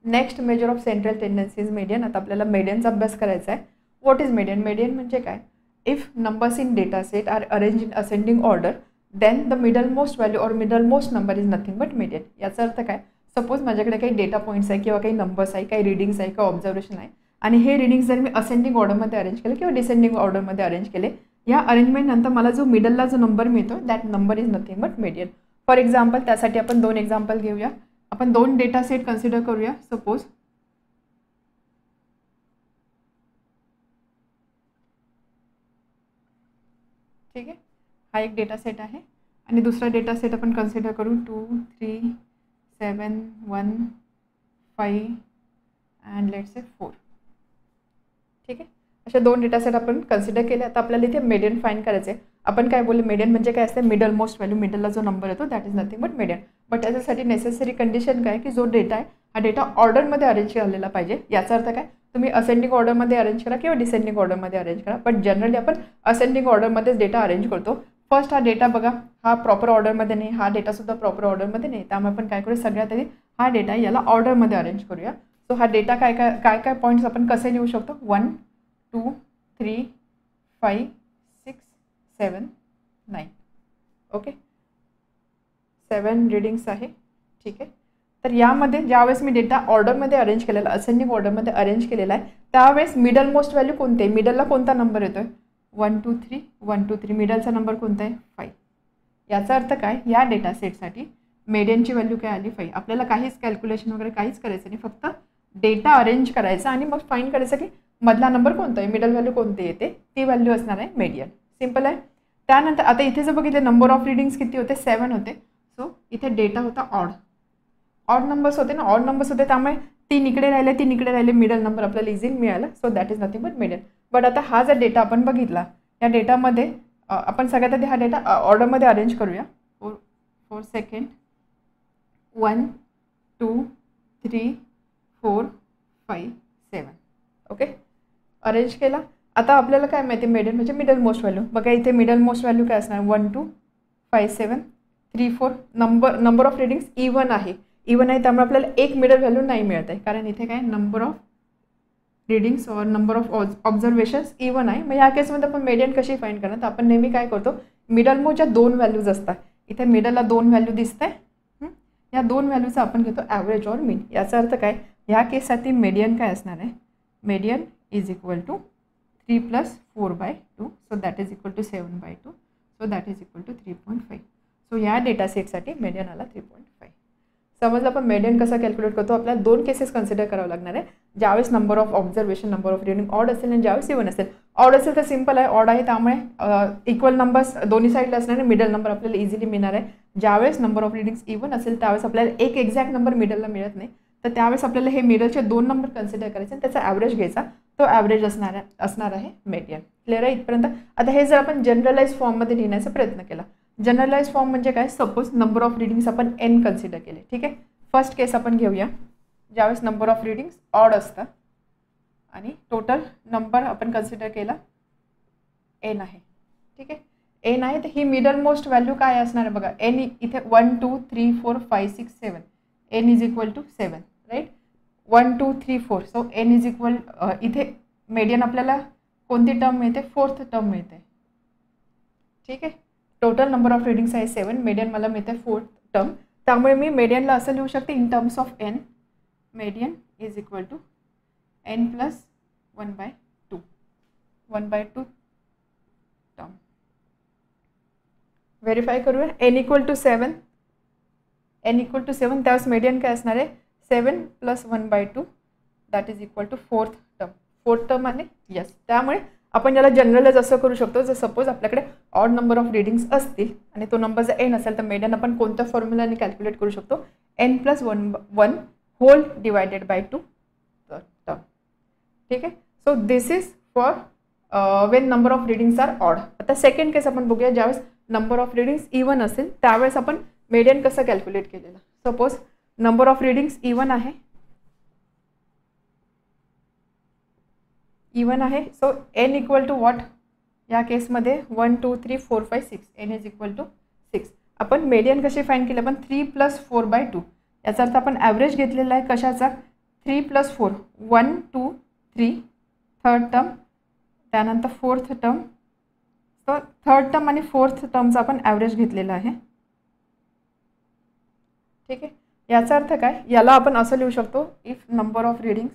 Next measure of central tendency is median. आता आपल्याला मीडियनचा अभ्यास करायचा आहे. What is median? मीडियन म्हणजे काय? If numbers in data set are arrange in ascending order then the middle most value और middle most number is nothing but median. याचा अर्थ काय? सपोज माझ्याकडे काही डेटा पॉईंट्स आहे किंवा काही नंबर्स आहे, काही रिडिंग्स आहे, काही ऑब्झर्वेशन आहे आणि हे रिडिंग्स जर मी असेंडिंग ऑर्डरमध्ये अरेंज केले किंवा डिसेंडिंग ऑर्डरमध्ये अरेंज केले, या अरेंजमेंट नंतर मला जो मिडलला जो नंबर मिळतो that number is nothing but median. For example, त्यासाठी आपण 2 एक्झाम्पल घेऊया. आपण 2 डेटा सेट कन्सिडर करूया. सपोज ठीक आहे, हा एक डेटा सेट आहे आणि दुसरा डेटा सेट आपण कन्सिडर करू 2 3 7 1 5 अँड लेट्स से 4. ठीक आहे, अशा 2 डेटा सेट आपण कन्सिडर केले. आता आपल्याला इथे मीडियन फाइंड करायचे. आपण काय बोलले, मीडियन म्हणजे काय असते? मिडल मोस्ट व्हॅल्यू, मिडलला जो नंबर येतो that is nothing but median. But त्याच्यासाठी नेसेसरी कंडिशन काय की जो डेटा आहे हा डेटा ऑर्डरमध्ये अरेंज केलेला पाहिजे. याचा अर्थ काय? तुम्ही असेंडिंग ऑर्डरमध्ये अरेंज करा किंवा डिसेंडिंग ऑर्डरमध्ये अरेंज करा, बट जनरली आपण असेंडिंग ऑर्डरमध्येच डेटा अरेंज करतो. फर्स्ट हा डेटा बघा, हा प्रॉपर ऑर्डरमध्ये नाही, हा डेटासुद्धा प्रॉपर ऑर्डरमध्ये नाही. त्यामुळे आपण काय करू, सगळ्यात आधी हा डेटा याला ऑर्डरमध्ये अरेंज करूया. सो हा डेटा काय पॉईंट्स आपण कसे लिहू शकतो? 1 2 3 5 6 7 9. ओके, 7 रिडिंग्स आहे. ठीक आहे, तर यामध्ये ज्यावेळेस मी डेटा ऑर्डरमध्ये अरेंज केलेला, असेंडिंग ऑर्डरमध्ये अरेंज केलेला आहे, त्यावेळेस मिडल मोस्ट व्हॅल्यू कोणते? मिडलला कोणता नंबर येतोय? 1 2 3 1 2 3. मिडलचा नंबर कोणता आहे? 5. याचा अर्थ काय? या डेटा सेटसाठी मीडियनची व्हॅल्यू काय आली? 5. आपल्याला काहीच कॅल्क्युलेशन वगैरे काहीच करायचं नाही, फक्त डेटा अरेंज करायचा आणि मग फाइंड करायचं की मधला नंबर कोणता आहे, मिडल व्हॅल्यू कोणती येते, ती व्हॅल्यू असणार आहे मीडियन. सिम्पल आहे. त्यानंतर आता इथे जर बघितले नंबर ऑफ रिडिंग्स किती होते? 7 होते. सो इथे डेटा होता ऑड नंबर्स होते ना, ऑड नंबर्स होते, त्यामुळे 3 इकडे राहिले, मिडल नंबर आपल्याला इझिली मिळाला. So that is nothing but median. But आता हा जर डेटा आपण बघितला, या डेटामध्ये आपण सगळ्यात आधी हा डेटा ऑर्डरमध्ये अरेंज करूया. 4 सेकंड 1 2 3 4 5 7. ओके, अरेंज केला. आता आपल्याला काय माहिती? मीडियन म्हणजे मिडल मोस्ट व्हॅल्यू. बघा इथे मिडल मोस्ट व्हॅल्यू काय असणार? 1 2 5 7 3 4. नंबर ऑफ रिडिंग्स इवन आहे, त्यामुळे आपल्याला एक मिडल व्हॅल्यू नाही मिळत आहे, कारण इथे काय नंबर ऑफ रिडिंग्स और नंबर ऑफ ऑब्झर्वेशन्स इवन आहे. मग या केसमध्ये आपण मीडियन कशी फाइंड करणार? तर आपण नेहमी काय करतो, मिडल मोस्टच्या 2 व्हॅल्यूज असतात. इथे मिडलला 2 व्हॅल्यू दिसत आहे, या 2 व्हॅल्यूचा आपण घेतो ॲव्हरेज और मीन. याचा अर्थ काय? ह्या केससाठी मीडियन काय असणार आहे? Median is equal to 3 + 4/2. So that is equal to 7/2. So that is equal to 3.5. सो या डेटा सेटसाठी मीडियन आला 3.5. समजलं. आपण मीडियन कसा कॅल्क्युलेट करतो? आपल्याला 2 केसेस कन्सिडर करावं लागणार आहे. ज्यावेळेस number of observation, number of reading odd असेल आणि ज्यावेळेस इवन असेल. ऑड असेल तर सिम्पल आहे, ऑड आहे त्यामुळे इक्वल नंबर्स दोन्ही साईडला असणार आहे, मिडल नंबर आपल्याला इझिली मिळणार आहे. ज्यावेळेस नंबर ऑफ रिडिंग्स इवन असेल त्यावेळेस आपल्याला एक एक्झॅक्ट नंबर मिडलला मिळत नाही, तर त्यावेळेस आपल्याला हे मिडलचे 2 नंबर कन्सिडर करायचे आणि त्याचा ॲव्हरेज घ्यायचा. तो ॲव्हरेज असणार आहे मीडियन. क्लिअर आहे इथपर्यंत? आता हे जर आपण जनरलाइज फॉर्ममध्ये लिहिण्याचा प्रयत्न केला. जनरलाइज फॉर्म म्हणजे काय? सपोज नंबर ऑफ रिडिंग्स आपण n कन्सिडर केले. ठीक आहे, फर्स्ट केस आपण घेऊया. ज्यावेळेस नंबर ऑफ रिडिंग्स ऑड असतात आणि टोटल नंबर आपण कन्सिडर केला n आहे. ठीक आहे, n आहे, तर ही मिडल मोस्ट व्हॅल्यू काय असणार आहे? बघा n इथे 1 2 3 4 5 6 7. n is equal to 7. Right, 1 2 3 4. So n is equal, इथे मीडियन आपल्याला कोणती टर्म मिळते? 4th टर्म मिळते. ठीक आहे, टोटल नंबर ऑफ रिडिंग्स आहे 7, मीडियन मला मिळते 4th टर्म. त्यामुळे मी मीडियनला असं लिहू शकते in terms of n. Median is equal to n + 1/2. 1/2 term. Verify करूया. n equal to 7. त्यावेळेस मीडियन काय असणार आहे? 7 + 1/2 that is equal to 4th term. 4th term आहे. यस, त्यामुळे आपण याला जनरलाइज असं करू शकतो, जर सपोज आपल्याकडे ऑड नंबर ऑफ रिडिंग्स असतील आणि तो नंबर जर n असेल तर मीडियन आपण कोणत्या फॉर्म्युलाने कॅल्क्युलेट करू शकतो? n + 1 whole divided by 2 term. ठीक आहे, so this is for when number of readings are odd. आता सेकंड केस आपण बघूया. ज्यावेळेस नंबर ऑफ रिडिंग्स इवन असेल त्यावेळेस आपण मीडियन कसं कॅल्क्युलेट केलेलं? Suppose number of readings even आहे, so n equal to what? या केसमध्ये 1 2 3 4 5 6. n is equal to 6. आपण मीडियन कशी फाइंड केली? आपण 3 + 4/2. याचा अर्थ आपण ॲव्हरेज घेतलेला आहे कशाचा? 3 + 4 1 2 3 थर्ड टर्म, त्यानंतर फोर्थ टर्म. तर थर्ड टर्म आणि फोर्थ टर्मचा आपण ॲव्हरेज घेतलेला आहे. ठीक आहे. याचा अर्थ काय, याला आपण असं लिहू शकतो, if number of readings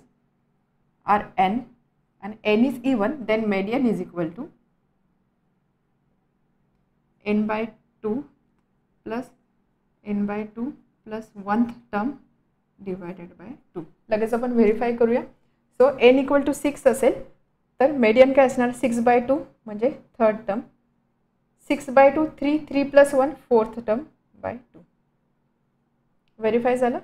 are n and n is even, then median is equal to n/2 plus n/2 plus 1th term divided by 2. लगेच आपण व्हेरीफाय करूया. सो n = 6 असेल तर मेडियन काय असणार, 6/2 म्हणजे third term, 6/2 3 3 + 1 fourth term by 2. Verify झालं.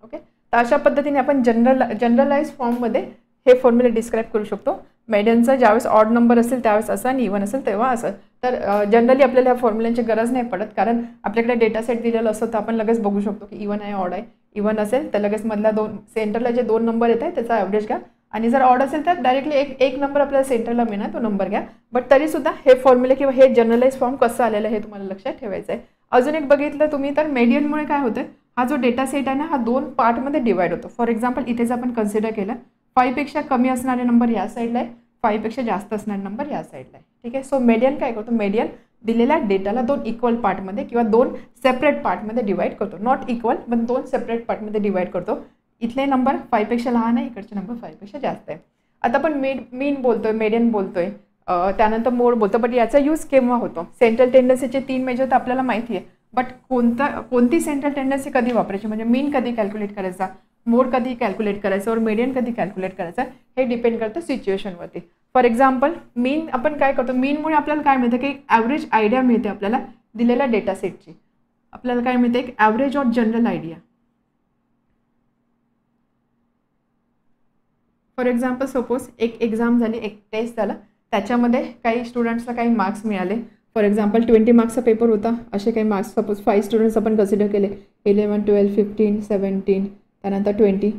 Okay. तर अशा पद्धतीने आपण जनरलाइज फॉर्ममध्ये हे फॉर्म्युले डिस्क्राईब करू शकतो. मेडियनचा ज्यावेळेस ऑड नंबर असेल त्यावेळेस असं आणि इव्हन असेल तेव्हा असं. तर जनरली आपल्याला ह्या फॉर्म्युल्यांची गरज नाही पडत, कारण आपल्याकडे डेटा सेट दिलेलं असतं तर आपण लगेच बघू शकतो की इव्हन आहे ऑड आहे. इव्हन असेल तर लगेच मधल्या सेंटरला जे 2 नंबर येत आहे त्याचा ॲव्हरेज घ्या, आणि जर ऑड असेल तर डायरेक्टली एक नंबर आपल्याला सेंटरला मिळणार, तो नंबर घ्या. बट तरीसुद्धा हे फॉर्म्युले किंवा हे जनरलाइज फॉर्म कसं आलेलं हे तुम्हाला लक्षात ठेवायचं आहे. अजून एक बघितलं तुम्ही तर मेडियनमुळे काय होतं, हा जो डेटा सेट आहे ना हा 2 पार्टमध्ये डिवाइड होतो. फॉर एक्झाम्पल इथेच आपण कन्सिडर केलं 5 पेक्षा कमी असणारे नंबर या साईडला आहे, 5 पेक्षा जास्त असणारे नंबर या साईडला आहे. ठीक आहे. सो मेडियन काय करतो, मेडियन दिलेल्या डेटाला 2 इक्वल पार्टमध्ये किंवा 2 सेपरेट पार्टमध्ये डिवाइड करतो. नॉट इक्वल पण 2 सेपरेट पार्टमध्ये डिवाइड करतो. इथले नंबर 5 पेक्षा लहान आहे, इकडचे नंबर 5 पेक्षा जास्त आहे. आता आपण मीन बोलतोय, मेडियन बोलतोय, त्यानंतर मोड बोलतो. बट याचा यूज केव्हा होतो, सेंट्रल टेंडन्सीचे 3 मेजर तर आपल्याला माहिती आहे, बट कोणती सेंट्रल टेंडन्सी कधी वापरायची, म्हणजे मीन कधी कॅल्क्युलेट करायचा, मोड कधी कॅल्क्युलेट करायचं और मेडियन कधी कॅल्क्युलेट करायचं, हे डिपेंड करतं सिच्युएशनवरती. फॉर एक्झाम्पल मीन आपण काय करतो, मीनमुळे आपल्याला काय मिळतं की एक ॲव्हरेज आयडिया मिळते आपल्याला दिलेल्या डेटा सेटची. आपल्याला काय मिळते, एक ॲव्हरेज और general idea. For example suppose एक एक्झाम झाली, एक टेस्ट झाला, त्याच्यामध्ये काही स्टुडंट्सला काही मार्क्स मिळाले. फॉर एक्झाम्पल 20 मार्क्सचा पेपर होता, असे काही मार्क्स सपोज 5 स्टुडंट्स आपण कन्सिडर केले, 11 12 15 17 त्यानंतर 20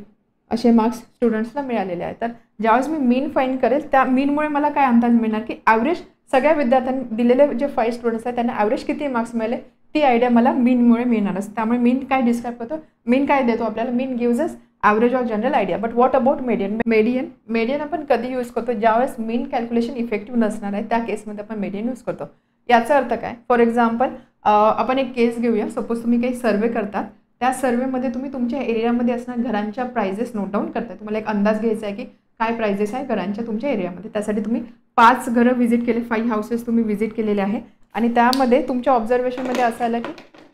असे मार्क्स स्टुडंट्सला मिळालेले आहेत. तर ज्यावेळेस मी मीन फाईंड करेल त्या मीनमुळे मला काय अंदाज मिळणार की ॲव्हरेज सगळ्या विद्यार्थ्यांनी दिलेले जे 5 स्टुडंट्स आहेत त्यांना ॲव्हरेज किती मार्क्स मिळाले ती आयडिया मला मीनमुळे मिळणार असते. त्यामुळे मीन काय डिस्क्राईब करतो, मीन काय देतो आपल्याला, mean gives us average or general idea. But what about median आपण कधी यूज करतो, ज्यावेळेस मीन कॅल्क्युलेशन इफेक्टिव्ह नसणार आहे त्या केसमध्ये आपण मेडियन यूज करतो. याचा अर्थ काय, फॉर एक्झाम्पल आपण एक केस घेऊया. सपोज तुम्ही काही सर्वे करतात, त्या सर्वेमध्ये तुम्ही तुमच्या एरियामध्ये असणाऱ्या घरांच्या प्राइजेस नोट डाऊन करताय. तुम्हाला एक अंदाज घ्यायचा आहे की काय प्राइजेस आहे घरांच्या तुमच्या एरियामध्ये. त्यासाठी तुम्ही 5 घरं व्हिजिट केले, 5 हाऊसेस तुम्ही व्हिजिट केलेले आहे, आणि त्यामध्ये तुमच्या ऑब्झर्वेशनमध्ये असं आलं की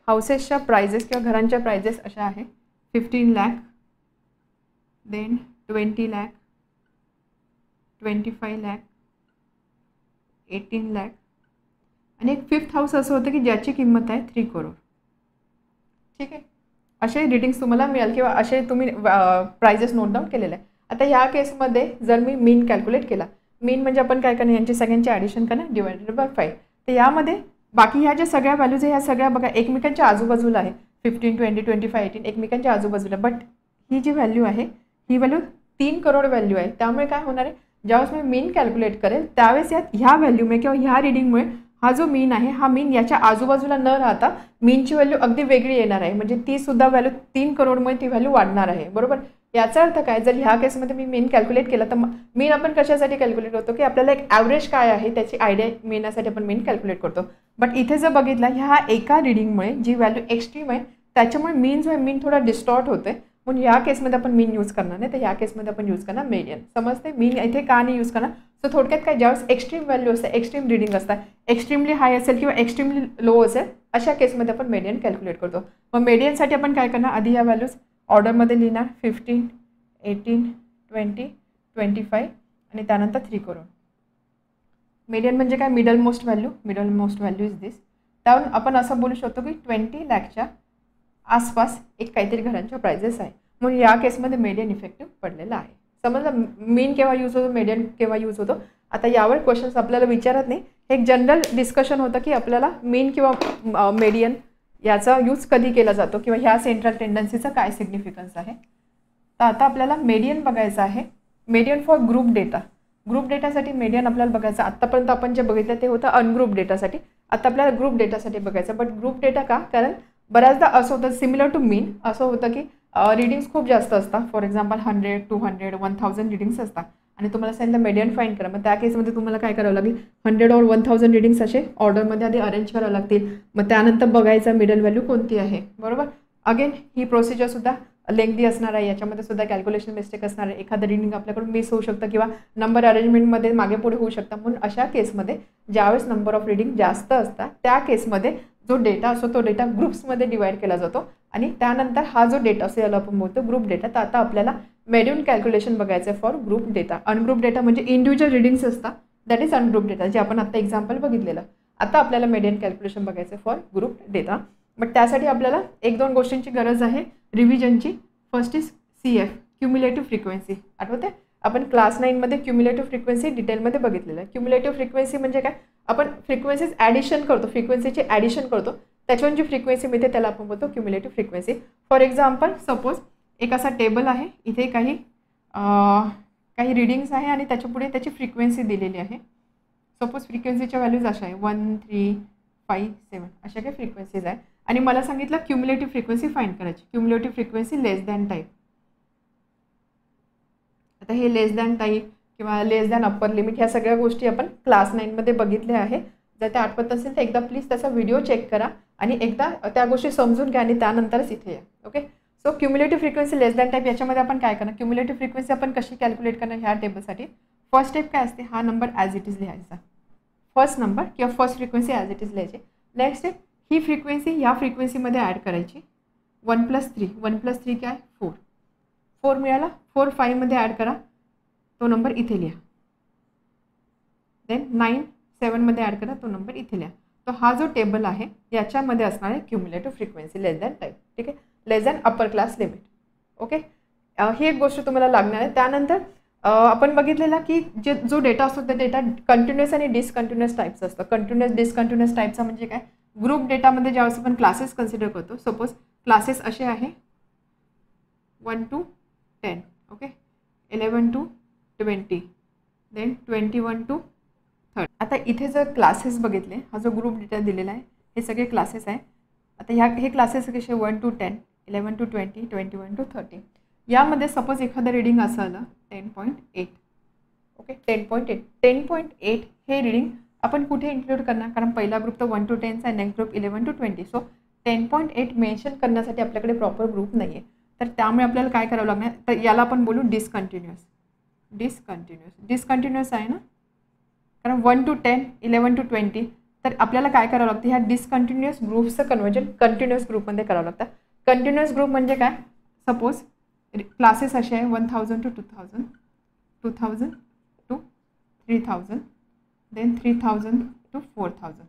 हाऊसेसच्या प्राइजेस किंवा घरांच्या प्राइजेस अशा आहे 15 लाख, देन 20 लाख, 25 लाख, 18 लाख, आणि एक 5th हाऊस असं होतं की ज्याची किंमत आहे 3 करोड. ठीक आहे. असे रिडिंग्स तुम्हाला मिळेल किंवा असे तुम्ही प्राइजेस नोट डाऊन केलेले आहे. आता ह्या केसमध्ये जर मी मीन कॅल्क्युलेट केला, मीन म्हणजे आपण काय करणार, यांची सगळ्यांची ॲडिशन करणार डिवायडेड बाय 5. तर यामध्ये बाकी ह्या ज्या सगळ्या व्हॅल्यूज आहे ह्या सगळ्या बघा एकमेकांच्या आजूबाजूला आहे, 15 20 25 18 एकमेकांच्या आजूबाजूला. बट ही जी व्हॅल्यू आहे ही व्हॅल्यू 3 करोड व्हॅल्यू आहे. त्यामुळे काय होणार आहे, ज्यावेळेस मी मीन कॅल्क्युलेट करेल त्यावेळेस ह्या व्हॅल्यूमुळे किंवा ह्या रिडिंगमुळे हा जो मीन आहे हा मीन याच्या आजूबाजूला न राहता मीनची व्हॅल्यू अगदी वेगळी येणार आहे. म्हणजे ती सुद्धा व्हॅल्यू 3 करोडमुळे ती व्हॅल्यू वाढणार आहे. बरोबर. याचा अर्थ काय, जर ह्या केसमध्ये मी मीन कॅल्क्युलेट केला तर मीन आपण कशासाठी कॅल्क्युलेट करतो की आपल्याला एक ॲव्हरेज काय आहे त्याची आयडिया मिळण्यासाठी आपण मीन कॅल्क्युलेट करतो. बट इथे जर बघितलं ह्या एका रिडिंगमुळे जी व्हॅल्यू एक्स्ट्रीम आहे त्याच्यामुळे मीन जो आहे मीन थोडा डिस्टॉर्ट होतोय. म्हणून ह्या केसमध्ये आपण मीन यूज करणार नाही, तर ह्या केसमध्ये आपण यूज करणार मेडियन. समजते. मीन इथे का नाही यूज करणार. सो थोडक्यात काय, ज्यावेळेस एक्स्ट्रीम व्हॅल्यू असते, एक्स्ट्रीम रिडिंग असतात, एक्स्ट्रीमली हाय असेल किंवा एक्स्ट्रीमली लो असेल अशा केसमध्ये आपण मेडियन कॅल्क्युलेट करतो. मग मेडियनसाठी आपण काय करणार, आधी ह्या व्हॅल्यूज ऑर्डरमध्ये लिहिणार 15 18 20 25 आणि त्यानंतर 3 करोड. मेडियन म्हणजे काय, मिडल मोस्ट व्हॅल्यू इज दिस. त्यावरून आपण असं बोलू शकतो की 20 लाखच्या आसपास एक काहीतरी घरांच्या प्राइजेस आहे. म्हणून या केसमध्ये मेडियन इफेक्टिव्ह पडलेला आहे. समजलं. मीन केव्हा यूज होतो, मेडियन केव्हा यूज होतो. आता यावर क्वेश्चन्स आपल्याला विचारत नाही, हे एक जनरल डिस्कशन होतं की आपल्याला मीन किंवा मेडियन याचा यूज कधी केला जातो किंवा ह्या सेंट्रल टेंडन्सीचा काय सिग्निफिकन्स आहे. तर आता आपल्याला मेडियन बघायचं आहे. Median for group data. Group डेटासाठी मेडियन आपल्याला बघायचं. आत्तापर्यंत आपण जे बघितलं ते होतं अनग्रुप डेटासाठी. आता आपल्याला ग्रुप डेटासाठी बघायचं. बट ग्रुप डेटा का, कारण बऱ्याचदा असं होतं सिमिलर टू मीन असं होतं की रीडिंग्स खूप जास्त असतात, फॉर एक्झाम्पल 100, 200, 1000 रीडिंग्स असतात आणि तुम्हाला सांगितलं मीडियन फाईंड करा, मग त्या केसमध्ये तुम्हाला काय करावं लागेल, 100 और 1000 रीडिंग्स असे ऑर्डरमध्ये आधी अरेंज करावं लागतील, मग त्यानंतर बघायचं मिडल व्हॅल्यू कोणती आहे, बरोबर. अगेन ही प्रोसिजरसुद्धा लेंथी असणार आहे, याच्यामध्ये सुद्धा कॅल्क्युलेशन मिस्टेक असणार आहे, एखादं रीडिंग आपल्याकडून मिस होऊ शकतं किंवा नंबर अरेंजमेंटमध्ये मागे पुढे होऊ शकतं. म्हणून अशा केसमध्ये ज्यावेळेस नंबर ऑफ रीडिंग जास्त असतात त्या केसमध्ये जो डेटा असतो तो डेटा ग्रुप्समध्ये डिवाइड केला जातो आणि त्यानंतर हा जो डेटा असतो याला आपण बोलतो ग्रुप डेटा. तर आता आपल्याला मेड्यून कॅल्क्युलेशन बघायचं आहे for group data. Ungroup data म्हणजे इंडिव्हिज्युअल रीडिंग्स असतात, दॅट इज अनग्रुप डेटा, जे आपण आता एक्झाम्पल बघितलेलं. आता आपल्याला मेडियन कॅल्क्युलेशन बघायचं फॉर ग्रुप डेटा. बट त्यासाठी आपल्याला 1-2 गोष्टींची गरज आहे रिव्हिजनची. First is CF, cumulative frequency. आठवते आपण क्लास 9मध्ये क्युम्युलेटिव्ह फ्रिक्वेन्सी डिटेलमध्ये बघितलेलं आहे. क्युम्युलेटिव्ह फ्रिक्वेन्सी म्हणजे काय, आपण फ्रिक्वेन्सीज ॲडिशन करतो, फ्रिक्वेन्सीची ॲडिशन करतो, त्याच्यावरून जी फ्रिक्वेन्सी मिळते त्याला आपण बोलतो cumulative frequency. For example suppose एक असा टेबल आहे, इथे काही रीडिंग्स आहे आणि त्याच्यापुढे त्याची फ्रिक्वेन्सी दिलेली आहे. सपोज फ्रिक्वेन्सीच्या व्हॅल्यूज अशा आहे 1, 3, 5, 7 अशा काही फ्रिक्वेन्सीज आहे आणि मला सांगितलं क्युम्युलेटिव्ह फ्रिक्वेन्सी फाईंड करायची. Cumulative frequency less than type. आता हे लेस दॅन टाईप किंवा लेस दॅन अप्पर लिमिट ह्या सगळ्या गोष्टी आपण क्लास 9मध्ये बघितल्या आहे. जर त्या आठवत असेल तर एकदा प्लीज त्याचा व्हिडिओ चेक करा आणि एकदा त्या गोष्टी समजून घ्या आणि त्यानंतरच इथे या. Okay, so cumulative frequency less than type याच्यामध्ये आपण काय करणार, क्युम्युलेटिव्ह फ्रिक्वेन्सी आपण कशी कॅल्क्युलेट करणार ह्या टेबलसाठी. फर्स्ट स्टेप काय असते, हा नंबर ॲज इट इज लिहायचा, फर्स्ट नंबर किंवा first frequency as it is लिहायची. नेक्स्ट स्टेप ही फ्रिक्वेन्सी ह्या फ्रिक्वेन्सीमध्ये ॲड करायची. 1 + 3, 1 + 3 काय 4, 4 मिळाला, 4 5मध्ये ॲड करा, तो नंबर इथे लिहा. देन 9 7मध्ये ॲड करा, तो नंबर इथे लिहा. तो हा जो टेबल आहे याच्यामध्ये असणार आहे cumulative frequency less than type. ठीक आहे, less than upper class limit. Okay, ही एक गोष्ट तुम्हाला लागणार आहे. त्यानंतर आपण बघितलेला की जो डेटा असतो ते डेटा कंटिन्युअस आणि डिसकंटिन्युअस टाईप्स असतं. कंटिन्युअस डिसकंटिन्युअस टाईपचा म्हणजे काय, ग्रुप डेटामध्ये ज्यावेळेस आपण क्लासेस कन्सिडर करतो, सपोज क्लासेस असे आहे 1 to 10, okay, 11 to 20, then 21 to 30. आता इथे जर क्लासेस बघितले, हा जो ग्रुप डेटा दिलेला आहे हे सगळे क्लासेस आहे. आता हे क्लासेस कसे 1 to 10, 11 to 20, 21 to 30. यामध्ये सपोज एखादं रीडिंग असं आलं 10.8, ओके, 10.8. 10.8 हे रीडिंग आपण कुठे इन्क्लूड करणार, कारण पहिला ग्रुप तर 1 to 10चा आहे, next group 11 to 20. So 10.8 mention करण्यासाठी आपल्याकडे प्रॉपर ग्रुप नाही आहे. तर त्यामुळे आपल्याला काय करावं लागणार, तर याला आपण बोलू डिसकंटिन्युअस. डिसकंटिन्युअस आहे ना, कारण 1 to 10, 11 to 20. तर आपल्याला काय करावं लागतं, ह्या डिसकंटिन्युअस ग्रुप्सचं कन्वर्जन कंटिन्युअस ग्रुपमध्ये करावं लागतं. कंटिन्युअस ग्रुप म्हणजे काय, सपोज क्लासेस असे आहे 1000 to 2000, 2000 to 3000, देन 3000 to 4000.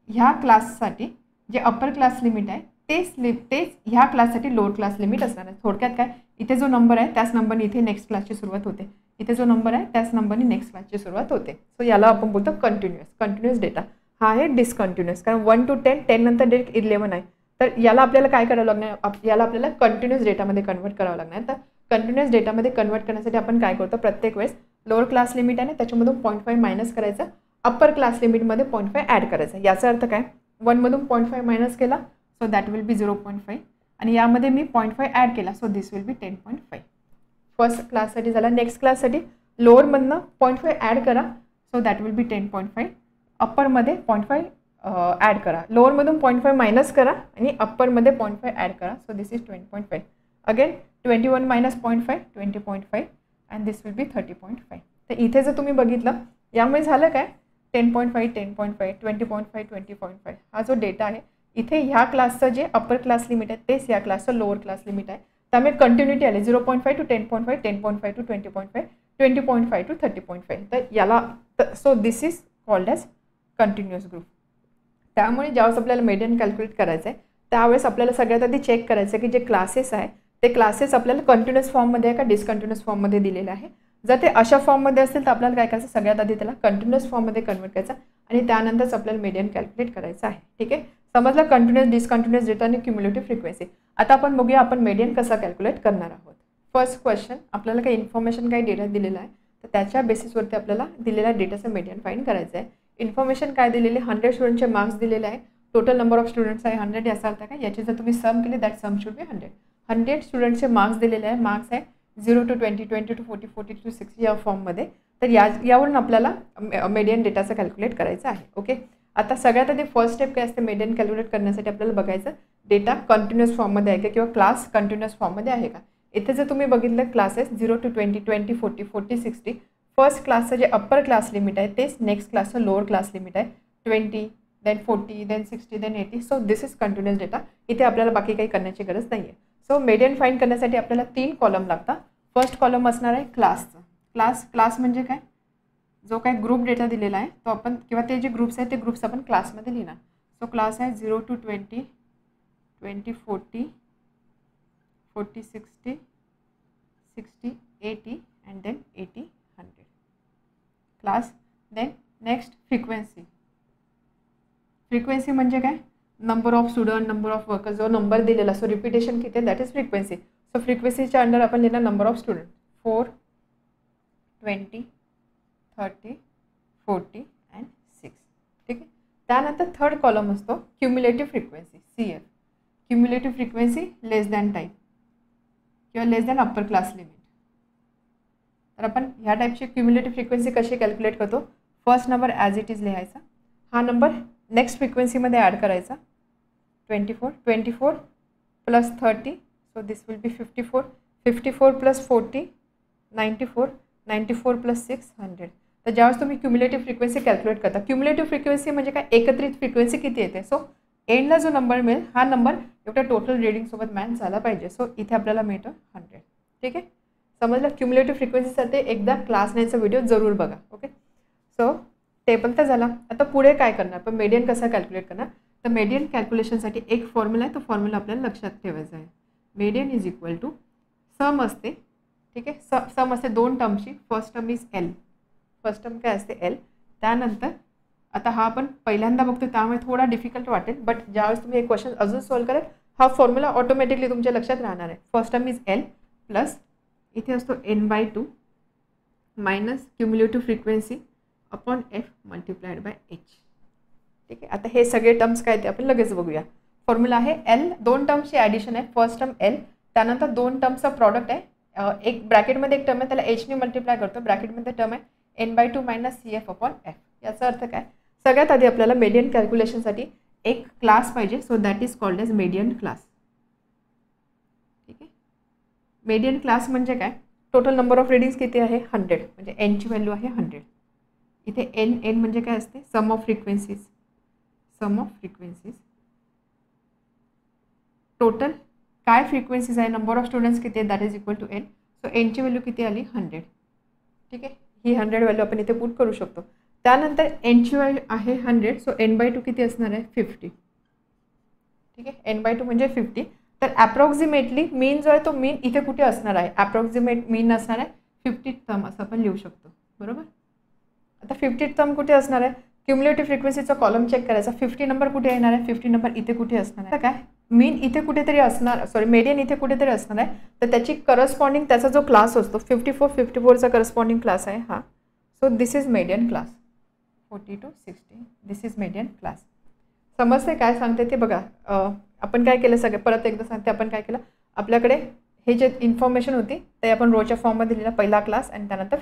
ह्या क्लाससाठी जे अप्पर क्लास लिमिट आहे तेच ह्या क्लाससाठी लोअर क्लास लिमिट असणार आहे. थोडक्यात काय, इथे जो नंबर आहे त्याच नंबरने इथे नेक्स्ट क्लासची सुरुवात होते, इथे जो नंबर आहे त्याच नंबरने नेक्स्ट क्लासची सुरुवात होते. सो याला आपण बोलतो कंटिन्युअस डेटा. हा आहे डिसकंटिन्युअस, कारण 1 to 10, 10 नंतर डायरेक्ट 11 आहे. तर याला आपल्याला काय करावं लागणार, याला आपल्याला कंटिन्युअस डेटामध्ये कन्वर्ट करावं लागणार. तर कंटिन्युअस डेटामध्ये कन्वर्ट करण्यासाठी आपण काय करतो, प्रत्येक वेळेस लोअर क्लास लिमिट आहे ना त्याच्यामधून 0.5 मायनस करायचं, अप्पर क्लास लिमिटमध्ये 0.5 ॲड करायचं. याचा अर्थ काय, 1 मधून 0.5 मायनस केला, सो दॅट विल बी 0.5 आणि यामध्ये मी 0.5 ॲड केला, so this will be 10.5. First क्लाससाठी झाला. नेक्स्ट क्लाससाठी लोअरमधनं 0.5 ॲड करा, सो दॅट विल बी 10.5. अप्परमध्ये 0.5 ॲड करा, लोअरमधून 0.5 मायनस करा आणि अप्परमध्ये 0.5 ॲड करा, so this is 20.5. Again 21 minus 0.5, 20.5 and this will be 30.5. तर इथे जर तुम्ही बघितलं यामुळे झालं काय, 10.5, 10.5, 20.5, 20.5. हा जो डेटा आहे इथे ह्या क्लासचं जे अप्पर क्लास लिमिट आहे तेच या क्लासचं लोअर क्लास लिमिट आहे. त्यामुळे कंटिन्युटी आली 0.5 to 10.5, 10.5 to 20.5, 20.5 to 30.5. तर याला so this is called as continuous group. त्यामुळे ज्यावेळेस आपल्याला मेडियन कॅल्क्युलेट करायचं आहे त्यावेळेस आपल्याला सगळ्यात आधी चेक करायचं आहे की जे क्लासेस आहे ते क्लासेस आपल्याला कंटिन्युअस फॉर्ममध्ये आहे का डिसकंटिन्युअस फॉर्ममध्ये दिलेले आहे. जर ते अशा फॉर्ममध्ये असतील तर आपल्याला काय करायचं, सगळ्यात आधी त्याला कंटिन्युअस फॉर्ममध्ये कन्वर्ट करायचं आणि त्यानंतरच आपल्याला मेडियन कॅल्क्युलेट करायचं आहे. ठीक आहे, समजलं कंटिन्युअस डिसकंटिन्युअस डेटा आणि क्युम्युलेटिव्ह फ्रिक्वेन्सी. आता आपण बघूया आपण मेडियन कसा कॅल्क्युलेट करणार आहोत. फर्स्ट क्वेश्चन, आपल्याला काही इन्फॉर्मेशन काही डेटा दिलेला आहे तर त्याच्या बेसिसवरती आपल्याला दिलेल्या डेटाचं मेडियन फाइंड करायचं आहे. इन्फॉर्मेशन काय दिलेले, 100 स्टुडंटचे मार्क्स दिलेले आहे, टोटल नंबर ऑफ स्टुडंट्स आहे 100. याचा अर्थ काय, याची जर तुम्ही सम केली दॅट सम शुड बी 100. 100 स्टुडंटचे मार्क्स दिलेले आहे. मार्क्स आहे 0 to 20, 20 to 40, 40 to 60 या फॉर्ममध्ये. तर यावरून आपल्याला मेडियन डेटाचं कॅल्क्युलेट करायचं आहे. ओके, आता सगळ्यात आधी फर्स्ट स्टेप काय असते मेडियन कॅल्क्युलेट करण्यासाठी आपल्याला बघायचं डेटा कंटिन्युअस फॉर्ममध्ये आहे का किंवा क्लास कंटिन्युअस फॉर्ममध्ये आहे का. इथे जर तुम्ही बघितलं क्लासेस 0 to 20, 20, 40, 40, 60 फर्स्ट क्लासचं जे अप्पर क्लास लिमिट आहे तेच नेक्स्ट क्लासचं लोअर क्लास लिमिट आहे 20, then 40, then 60, then 80. So this is continuous data. इथे आपल्याला बाकी काही करण्याची गरज नाही आहे. सो मेडियन फाइंड करण्यासाठी आपल्याला 3 कॉलम लागतात. फर्स्ट कॉलम असणार आहे क्लासचं. क्लास म्हणजे काय, जो काय ग्रुप डेटा दिलेला आहे तो आपण किंवा ते जे ग्रुप्स आहेत ते ग्रुप्स आपण क्लासमध्ये लिहिणार. सो क्लास आहे 0 to 20, 20, 40, 40, 60, 60, 80 and then 80, 100 class. Then next frequency म्हणजे काय, number of student, number of worker, जो नंबर दिलेला सो रिपिटेशन किती आहे दॅट इज फ्रिक्वेन्सी. सो फ्रिक्वेन्सीच्या अंडर आपण लिहिणार नंबर ऑफ स्टुडंट 4, 20, 30, 40 अँड 6. ठीक आहे. त्यानंतर थर्ड कॉलम असतो cumulative frequency CF. Cumulative frequency less than type किंवा less than upper class limit. तर आपण ह्या टाईपची क्युम्युलेटिव्ह फ्रिक्वेन्सी कशी कॅल्क्युलेट करतो, first number as it is लिहायचा, हा नंबर नेक्स्ट फ्रिक्वेन्सीमध्ये ॲड करायचा 24 plus 30 so this will be 54 plus 40 94 plus 6 100. तर ज्यावेळेस तुम्ही क्युम्युलेटिव्ह फ्रिक्वेन्सी कॅल्क्युलेट करता, क्युम्युलेटिव्ह फ्रिक्वेन्सी म्हणजे काय, एकत्रित फ्रिक्वेन्सी किती येते. सो एंडला जो नंबर मिळेल हा नंबर एवढ्या टोटल रिडिंगसोबत मॅच झाला पाहिजे. सो इथे आपल्याला मिळतं 100. ठीक आहे, समजलं. क्युम्युलेटिव्ह फ्रिक्वेन्सीसाठी एकदा क्लास 9चा व्हिडिओ जरूर बघा. ओके, सो टेबल तर झाला. आता पुढे काय करणार, पण मेडियन कसा कॅल्क्युलेट करणार. तर मेडियन कॅल्क्युलेशनसाठी एक फॉर्म्युला आहे, तो फॉर्म्युला आपल्याला लक्षात ठेवायचा आहे. Median is equal to sum असते. ठीक आहे, सम असते 2 टर्मची. First term is L. First term काय असते L. त्यानंतर आता हा आपण पहिल्यांदा बघतो त्यामुळे थोडा डिफिकल्ट वाटेल, बट ज्यावेळेस तुम्ही एक क्वेश्चन अजून सॉल्व्ह कराल हा फॉर्म्युला ऑटोमॅटिकली तुमच्या लक्षात राहणार आहे. First term is L plus इथे असतो n/2 minus cumulative frequency upon F multiplied by H. ठीक आहे, आता हे सगळे टर्म्स काय ते आपण लगेच बघूया. फॉर्म्युला आहे L, 2 टर्म्सची ॲडिशन आहे. फर्स्ट टर्म L, त्यानंतर 2 टर्मचा प्रॉडक्ट आहे. एक ब्रॅकेटमध्ये एक टर्म आहे त्याला H ने मल्टिप्लाय करतो, ब्रॅकेटमध्ये टर्म आहे n/2 minus CF upon F. याचा अर्थ काय, सगळ्यात आधी आपल्याला मेडियन कॅल्क्युलेशनसाठी एक क्लास पाहिजे. So that is called as median class. ठीक आहे, मेडियन क्लास म्हणजे काय, टोटल नंबर ऑफ रिडिंग्स किती आहे 100 म्हणजे n ची व्हॅल्यू आहे 100. इथे n म्हणजे काय असते, सम ऑफ फ्रिक्वेन्सीज. टोटल काय फ्रिक्वेन्सीज आहे, नंबर ऑफ स्टुडंट्स किती आहे that is equal to n. So n ची व्हॅल्यू किती आली 100. ठीक आहे, ही 100 व्हॅल्यू आपण इथे पुट करू शकतो. त्यानंतर n ची व्हॅल्यू आहे 100. सो n/2 किती असणार आहे 50. ठीक आहे, n/2 म्हणजे 50. तर ॲप्रॉक्सिमेटली मीन जो आहे तो मीन इथे कुठे असणार आहे, ॲप्रॉक्सिमेट मीन असणार आहे 50th टर्म असं आपण लिहू शकतो. बरोबर. आता 50th टर्म कुठे असणार आहे, क्युम्युलेटिव्ह फ्रिक्वेन्सीचा कॉलम चेक करायचा. 50 नंबर कुठे येणार आहे, 50 नंबर इथे कुठे असणार आहे. काय मीन इथे कुठेतरी असणार, सॉरी मेडियन इथे कुठेतरी असणार आहे. तर त्याची करस्पॉन्डिंग त्याचा जो क्लास असतो 54चा करस्पॉन्डिंग क्लास आहे हा. So this is median class 40 to 60. This is median class. समजते काय सांगते ते बघा. आपण काय केलं सगळं परत एकदा सांगते. आपण काय केलं, आपल्याकडे हे जे इन्फॉर्मेशन होती ते आपण रोच्या फॉर्ममध्ये लिहिला, पहिला क्लास आणि त्यानंतर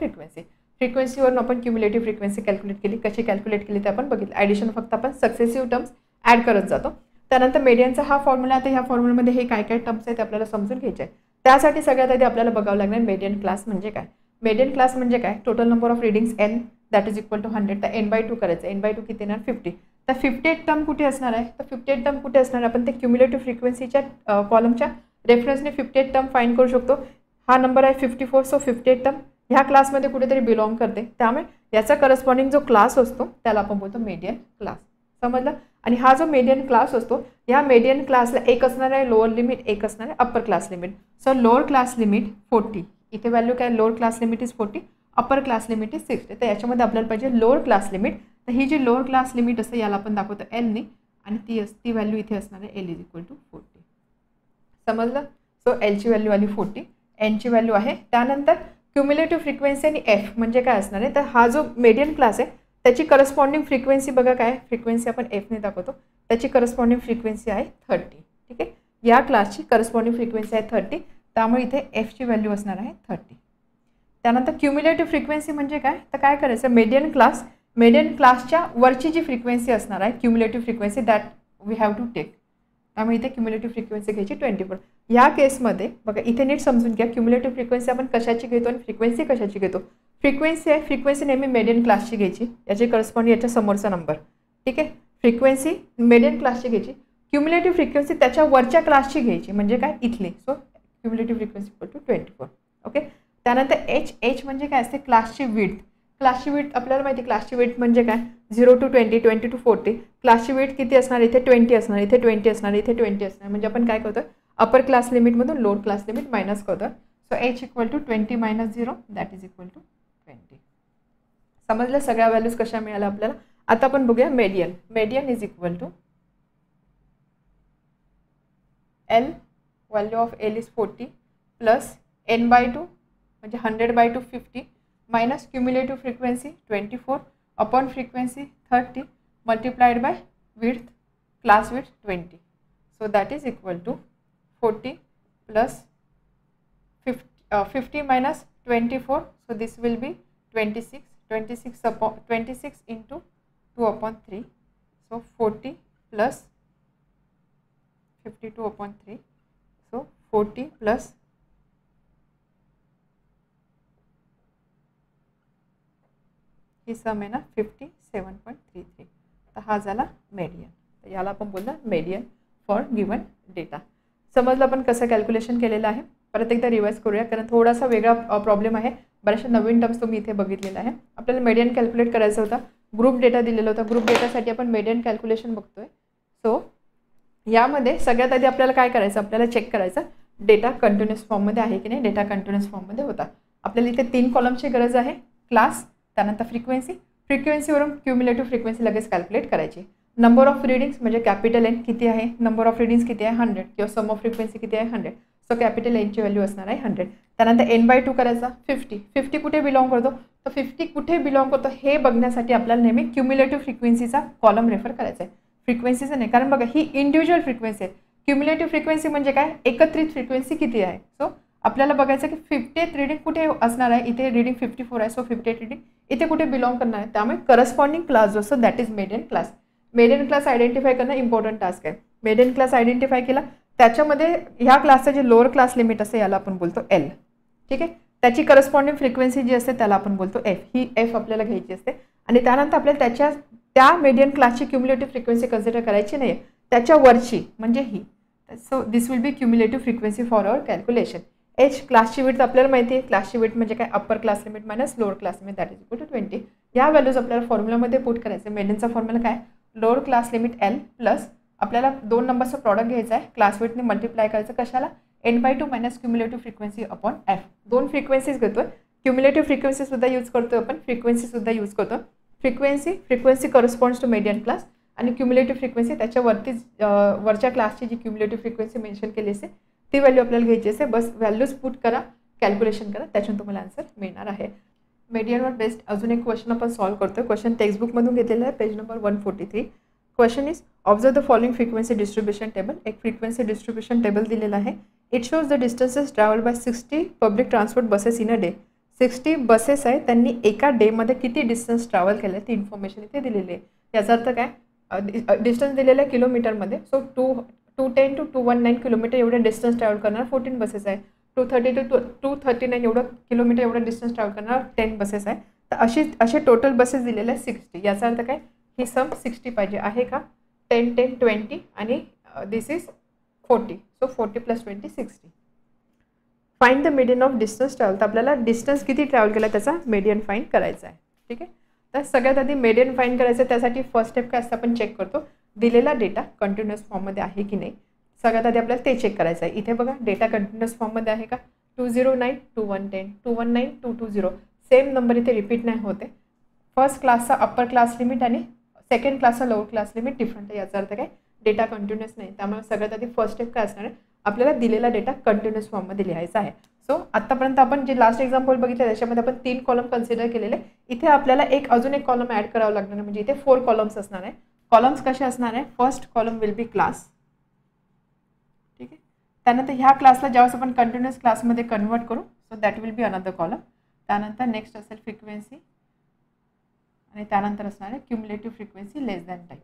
फ्रिक्वेन्सीवरून आपण क्युम्युलेटिव्ह फ्रिक्वेन्सी कॅल्क्युलेट केली. कशी कॅल्क्युलेट केली ते आपण बघितलं. ॲडिशन फक्त आपण सक्सेसिव्ह टर्म्स ॲड करत जातो. त्यानंतर मेडियनचा हा फॉर्म्युला आहे. ह्या फॉर्म्युलामध्ये हे काय काय टर्म्स आहेत ते आपल्याला समजून घ्यायचे आहे. त्यासाठी सगळ्यात आधी आपल्याला बघावं लागणार मेडियन क्लास म्हणजे काय. मेडियन क्लास म्हणजे काय, total number of readings n that is equal to 100. तर n/2 करायचं. n/2 किती येणार 50. तर 50th टर्म कुठे असणार आहे, तर 50th टर्म कुठे असणार आहे, आपण ते क्युम्युलेटिव्ह फ्रिक्वेन्सीच्या कॉलमच्या रेफरन्सने 50th टर्म फाइंड करू शकतो. हा नंबर आहे 54. सो 50th टर्म ह्या क्लासमध्ये कुठेतरी बिलॉंग करते, त्यामुळे याचा करस्पॉन्डिंग जो क्लास असतो त्याला आपण बोलतो मेडियन क्लास. समजलं. आणि हा जो मेडियन क्लास असतो या मेडियन क्लासला एक असणार आहे लोअर लिमिट, एक असणार आहे upper class limit. So lower class limit 40. इथे व्हॅल्यू काय, lower class limit is 40, upper class limit is 60. तर याच्यामध्ये आपल्याला पाहिजे लोअर क्लास लिमिट. तर ही जी लोअर क्लास लिमिट असते याला आपण दाखवतो Lने आणि ती व्हॅल्यू इथे असणार आहे L इज इक्वल टू 40. समजलं. सो Lची व्हॅल्यू आली 40, Nची व्हॅल्यू आहे. त्यानंतर क्युम्युलेटिव्ह फ्रिक्वेन्सी आणि F म्हणजे काय असणार आहे, तर हा जो मेडियन क्लास आहे त्याची करस्पॉन्डिंग फ्रिक्वेन्सी बघा काय, फ्रिक्वेन्सी आपण Fने दाखवतो, त्याची करस्पॉन्डिंग फ्रिक्वेन्सी आहे 30. ठीक आहे, या क्लासची करस्पॉन्डिंग फ्रिक्वेन्सी आहे 30, त्यामुळे इथे एफची व्हॅल्यू असणार आहे 30. त्यानंतर क्युम्युलेटिव्ह फ्रिक्वेन्सी म्हणजे काय, तर काय करायचं, मेडियन क्लासच्या वरची जी फ्रिक्वेन्सी असणार आहे cumulative frequency that we have to take. त्यामुळे इथे क्युम्युलेटिव्ह फ्रिक्वेन्सी घ्यायची 24. या केसमध्ये बघा इथे नीट समजून घ्या, क्युम्युलेटिव्ह फ्रिक्वेन्सी आपण कशाची घेतो आणि फ्रिक्वेन्सी कशाची घेतो. फ्रिक्वेन्सी नेहमी मेडियन क्लासची घ्यायची, याची करस्पॉन्डिंग याच्या समोरचा नंबर. ठीक आहे, फ्रिक्वेन्सी मेडियन क्लासची घ्यायची, क्युम्युलेटिव्ह फ्रिक्वेन्सी त्याच्या वरच्या क्लासची घ्यायची, म्हणजे काय इथली. So cumulative frequency equal to 24. Okay. त्यानंतर एच म्हणजे काय असते, क्लासची विड्थ. क्लासची विड्थ आपल्याला माहिती, क्लासची विड्थ म्हणजे काय 0 to 20, 20 to 40. क्लासची विड्थ किती असणार, इथे 20 असणार, इथे 20 असणार, इथे 20 असणार. म्हणजे आपण काय करतो, अपर क्लास लिमिटमधून लोअर क्लास लिमिट मायनस करतो. So H equal to 20 - 0 that is equal to 20. समजलं सगळ्या व्हॅल्यूज कशा मिळाल्या आपल्याला. आता आपण बघूया median. Median is equal to L, value of L is 40 plus n/2 म्हणजे 100/2 50 minus cumulative frequency 24 upon frequency 30 multiplied by width, class width 20. So that is equal to 40 plus 50 minus 24. So this will be 26. 26 into 2/3. So 40 plus 52/3. So 40 plus 57.33. तर हा झाला median. तर याला आपण बोलणार median for given data. समजलं आपण कसं कॅल्क्युलेशन केलेलं आहे. परत एकदा रिवाइज करूया, कारण थोडासा वेगळा प्रॉब्लेम आहे. बऱ्याचशा नवीन टर्म्स तुम्ही इथे बघितलेला आहे. आपल्याला मेडियन कॅल्क्युलेट करायचा होता, ग्रुप डेटा दिलेला होता. ग्रुप डेटासाठी आपण मेडियन कॅल्क्युलेशन बघतोय. सो यामध्ये सगळ्यात आधी आपल्याला काय करायचं, आपल्याला चेक करायचं डेटा कंटिन्युअस फॉर्ममध्ये आहे की नाही. डेटा कंटिन्युअस फॉर्ममध्ये होता. आपल्याला इथे 3 कॉलमची गरज आहे, क्लास, त्यानंतर फ्रिक्वेन्सीवरून क्युम्युलेटिव्ह फ्रिक्वेन्सी लगेच कॅल्क्युलेट करायची. नंबर ऑफ रीडिंग्स म्हणजे कॅपिटल एन किती आहे, नंबर ऑफ रीडिंग्स किती आहे 100, किंवा सम ऑफ फ्रिक्वेन्सी किती आहे 100. सो कॅपिटल एनची व्हॅल्यू असणार आहे 100. त्यानंतर n/2 करायचा 50 कुठे बिलॉंग करतो, तर 50 कुठे बिलॉंग करतो हे बघण्यासाठी आपल्याला नेहमी क्युम्युलेटिव्ह फ्रिक्वेन्सीचा कॉलम रेफर करायचा आहे, फ्रिक्वेन्सीचा नाही. कारण बघा ही इंडिव्हिज्युअल फ्रिक्वेन्सी आहे. क्युम्युलेटिव्ह फ्रिक्वेन्सी म्हणजे काय, एकत्रित फ्रिक्वेन्सी किती आहे. सो आपल्याला बघायचं की 50th रीडिंग कुठे असणार आहे, इथे रीडिंग 54 आहे. सो 50th रीडिंग इथे कुठे बिलॉंग करणार आहे. त्यामुळे करस्पॉन्डिंग क्लास जो असतो that is median class. Median class identify करणं इम्पॉर्टंट टास्क आहे. मेडियन क्लास आयडेंटिफाय केला, त्याच्यामध्ये ह्या क्लासचं जे लोअर क्लास लिमिट असते याला आपण बोलतो एल. ठीक आहे, त्याची करस्पॉन्डिंग फ्रिक्वेन्सी जी असते त्याला आपण बोलतो एफ. ही एफ आपल्याला घ्यायची असते. आणि त्यानंतर आपल्याला त्या मेडियन क्लासची क्युम्युलेटिव्ह फ्रिक्वेन्सी कन्सिडर करायची नाही, त्याच्या वरची म्हणजे ही. So this will be cumulative frequency for our calculation. H क्लासची विड्थ आपल्याला माहिती आहे, क्लासची विड्थ म्हणजे काय, upper class limit minus lower class limit that is equal to 20. या व्हॅल्यूज आपल्याला फॉर्म्युलामध्ये पुट करायचे. मेडियनचा फॉर्म्युला काय, lower class limit L plus आपल्याला 2 नंबरचा प्रॉडक्ट घ्यायचा आहे, क्लास विड्थने मल्टिप्लाय करायचं कशाला, n/2 minus cumulative frequency upon F. 2 frequencies घेतोय, क्युम्युलेटिव्ह फ्रिक्वेन्सी सुद्धा यूज करतोय आपण, फ्रिक्वेन्सी सुद्धा यूज करतो. Frequency corresponds to median class आणि क्युम्युलेटिव्ह फ्रिक्वेन्सी त्याच्यावरती वरच्या क्लासची जी क्युम्युलेटिव्ह फ्रिक्वेन्सी मेन्शन केली असते ती व्हॅल्यू आपल्याला घ्यायची असते. बस व्हॅल्यूज पुट करा, कॅल्क्युलेशन करा, त्याच्यातून तुम्हाला आन्सर मिळणार आहे. मेडियनवर बेस्ड अजून एक क्वेश्चन आपण सॉल्व्ह करतोय. क्वेश्चन टेक्स्टबुकमधून घेतलेला आहे, page number 143. Question is observe the following frequency distribution table. एक फ्रिक्वेन्सी डिस्ट्रीब्युशन टेबल दिलेला आहे. It shows the distances travel by 60 public transport buses in a day. 60 buses आहेत, त्यांनी एका डेमध्ये किती डिस्टन्स ट्रॅव्हल केलं ती इन्फॉर्मेशन इथे दिलेली आहे. याचा अर्थ काय, डिस्टन्स दिलेलं आहे किलोमीटरमध्ये. सो 210 to 219 किलोमीटर एवढं डिस्टन्स ट्रॅव्हल करणार 14 बसेस आहे. 230 to 239 एवढं किलोमीटर एवढं डिस्टन्स ट्रॅव्हल करणार 10 बसेस आहे. तर असे टोटल बसेस दिलेले आहे 60. याचा अर्थ काय, ही सम 60 पाहिजे आहे का, 10 10 20 आणि this is 40. So 40 + 20 60. Find the median of distance travel. तर आपल्याला डिस्टन्स किती ट्रॅव्हल केला त्याचा मीडियन फाइंड करायचा आहे. ठीक आहे, तर सगळ्यात आधी मीडियन फाइंड करायचं. त्यासाठी फर्स्ट स्टेप काय असतं, आपण चेक करतो दिलेला डेटा कंटिन्युअस फॉर्ममध्ये आहे की नाही. सगळ्यात आधी आपल्याला ते चेक करायचं आहे. इथे बघा डेटा कंटिन्युअस फॉर्ममध्ये आहे का, 209 2110 219 220 सेम नंबर इथे रिपीट नाही होते. फर्स्ट क्लासचा अप्पर क्लास लिमिट आणि सेकंड क्लासचा लोअर क्लास लिमिट डिफरंट आहे. याचा अर्थ काय, डेटा कंटिन्युअस नाही. त्यामुळे सगळ्यात आधी फर्स्ट स्टेप काय असणार आहे, आपल्याला दिलेला डेटा कंटिन्युअस फॉर्ममध्ये लिहायचा आहे. सो आतापर्यंत आपण जे लास्ट एक्झाम्पल बघितलं त्याच्यामध्ये आपण 3 कॉलम कन्सिडर केलेले. इथे आपल्याला अजून एक कॉलम ॲड करावं लागणार, म्हणजे इथे 4 कॉलम्स असणार आहे. कॉलम्स कसे असणार आहे, first column will be class. ठीक आहे, त्यानंतर ह्या क्लासला ज्यावेळेस आपण कंटिन्युअस क्लासमध्ये कन्वर्ट करू so that will be another column. त्यानंतर नेक्स्ट असेल फ्रिक्वेन्सी आणि त्यानंतर असणार आहे cumulative frequency less than time.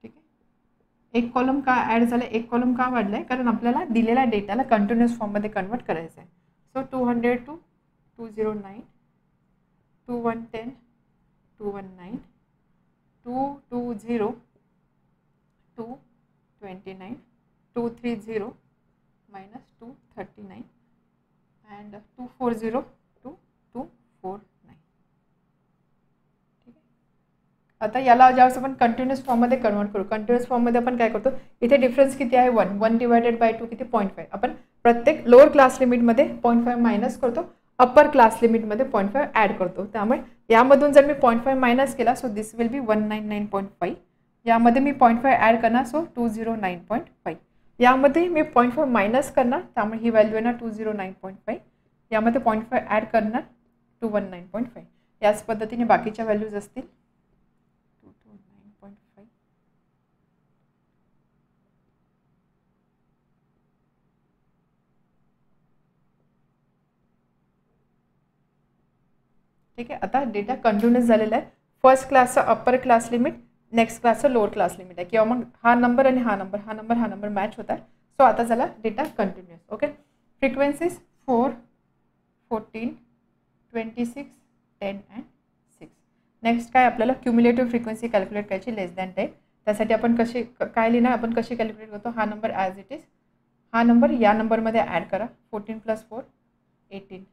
ठीक आहे. एक कॉलम का ॲड झालं, एक कॉलम का वाढलं आहे, कारण आपल्याला दिलेल्या डेटाला कंटिन्युअस फॉर्ममध्ये कन्वर्ट करायचं आहे. So 200 to 209, 2110 219, 220 229, 230 minus 239 and 240 to 249. ठीक आहे. आता याला ज्यावेळेस आपण कंटिन्युअस फॉर्ममध्ये कन्वर्ट करू, कंटिन्युअस फॉर्ममध्ये आपण काय करतो, इथे डिफरन्स किती आहे 1, 1 डिवायडेड बाय 2 किती 0.5. आपण प्रत्येक लोअर क्लास लिमिटमध्ये 0.5 मायनस करतो, अप्पर क्लास लिमिटमध्ये 0.5 ॲड करतो. त्यामुळे यामधून जर मी 0.5 मायनस केला सो दिस विल बी 199.5. यामध्ये मी 0.5 ॲड करणार सो 209.5. यामध्ये मी 0.5 मायनस करणार त्यामुळे ही व्हॅल्यू येणार 209.5. यामध्ये 0.5 ॲड करणार 219.5. याच पद्धतीने बाकीच्या व्हॅल्यूज असतील 209.5. ठीक आहे. आता डेटा कंटिन्युअस झालेला आहे. फर्स्ट क्लासचा अप्पर क्लास लिमिट, नेक्स्ट क्लासचं लोअर क्लास लिमिट आहे किंवा मग हा नंबर आणि हा नंबर मॅच होत आहे. सो आता झाला data continuous. Okay. Frequencies 4, 14, 26, 10 and 6. Next काय आपल्याला क्युम्युलेटिव्ह फ्रिक्वेन्सी कॅल्क्युलेट करायची लेस दॅन टाईम. त्यासाठी आपण काय लिहिणार, आपण कशी कॅल्क्युलेट करतो, हा नंबर ॲज इट इज, हा नंबर या नंबरमध्ये ॲड करा. 14 + 4 18,